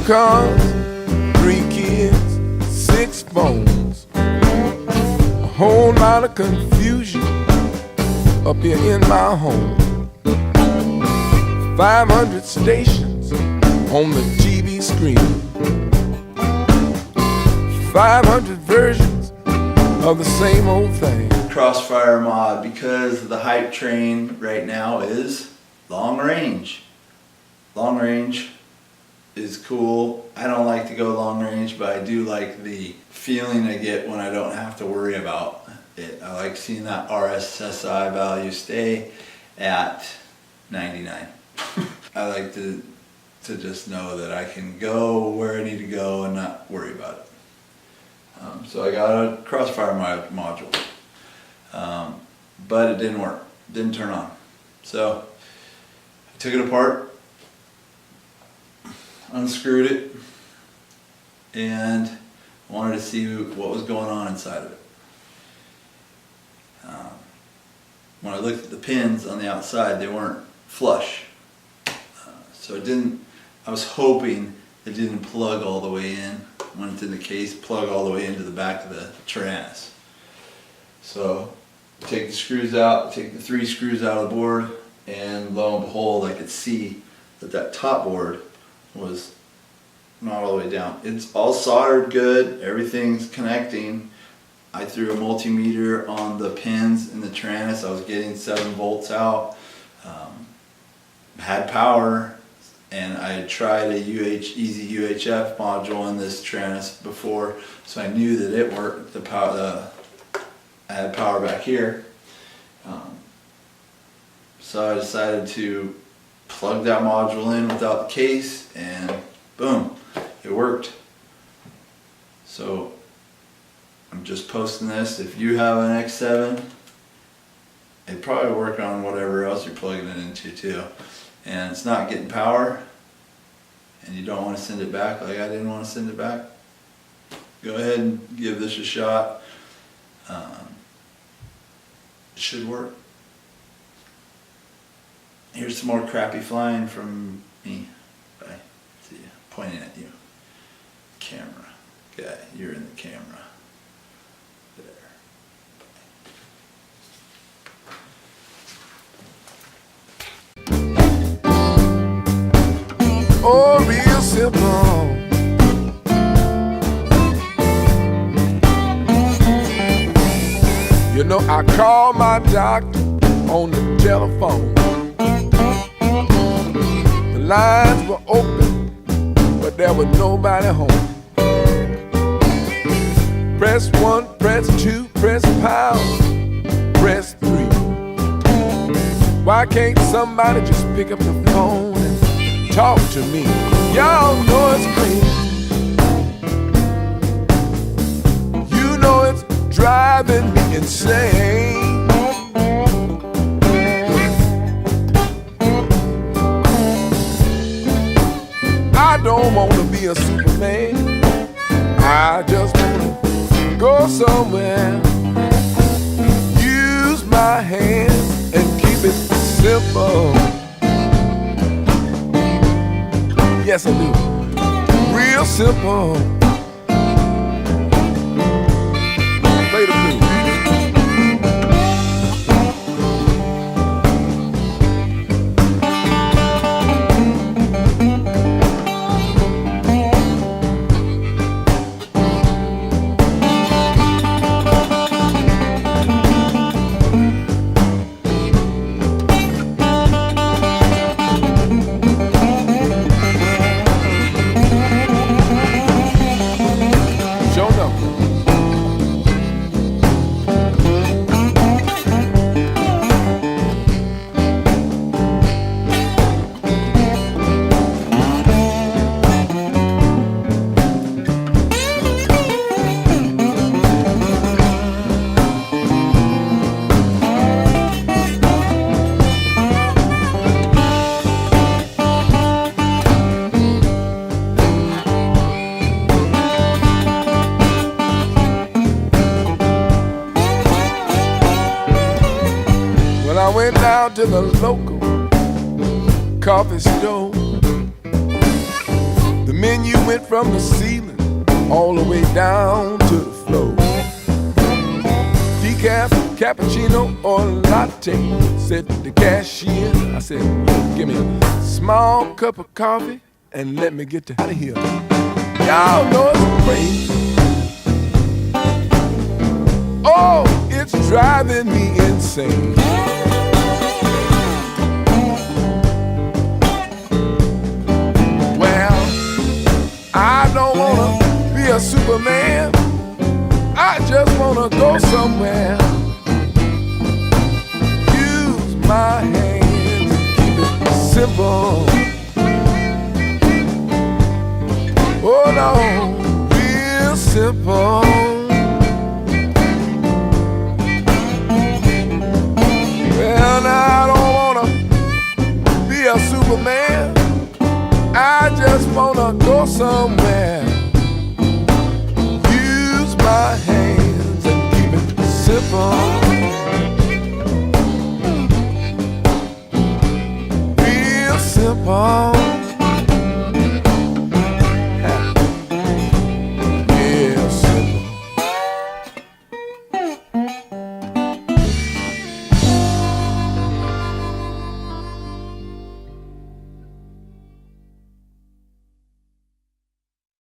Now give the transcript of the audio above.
cars, 3 kids, 6 phones, a whole lot of confusion up here in my home. 500 stations on the TV screen, 500 versions of the same old thing. Crossfire mod, because the hype train right now is long range. Long range is cool. I don't like to go long range, but I do like the feeling I get when I don't have to worry about it. I like seeing that RSSI value stay at 99. I like to just know that I can go where I need to go and not worry about it. So I got a Crossfire module, but it didn't work, didn't turn on. So I took it apart, unscrewed it, and wanted to see what was going on inside of it. When I looked at the pins on the outside, they weren't flush. So it didn't, I was hoping it didn't plug all the way in. When it's in the case, plug all the way into the back of the Taranis. So take the screws out, take the 3 screws out of the board, and lo and behold, I could see that top board was not all the way down. It's all soldered good, everything's connecting. I threw a multimeter on the pins in the Taranis. I was getting 7 volts out, had power, and I had tried a Easy UHF module in this Taranis before, so I knew that it worked. I had power back here, so I decided to plug that module in without the case, and boom, it worked. So I'm just posting this. If you have an X7, it probably work on whatever else you're plugging it into too, and it's not getting power, and you don't want to send it back like I didn't want to send it back, go ahead and give this a shot. It should work. Here's some more crappy flying from me. Bye. See you. Pointing at you. Camera. Guy, you're in the camera. There. Oh, real simple. You know, I called my doctor on the telephone. The lines were open, but there was nobody home. Press 1, press 2, press pound, press 3. Why can't somebody just pick up the phone and talk to me? Y'all know it's crazy. You know it's driving me insane. I don't want to be a Superman. I just want to go somewhere, use my hands and keep it simple. Yes, I do. Real simple. Play the blues. I went down to the local coffee store. The Menu went from the ceiling all the way down to the floor. Decaf, cappuccino, or latte, said the cashier. I said, give me a small cup of coffee and let me get out of here. Y'all know it's crazy. Oh, it's driving me insane. Well, I don't wanna be a Superman. I just wanna go somewhere. Use my hands, keep it simple. Oh no, real simple. Well, now I don't wanna be a Superman. I just wanna go somewhere. Use my hands and keep it simple. Real simple.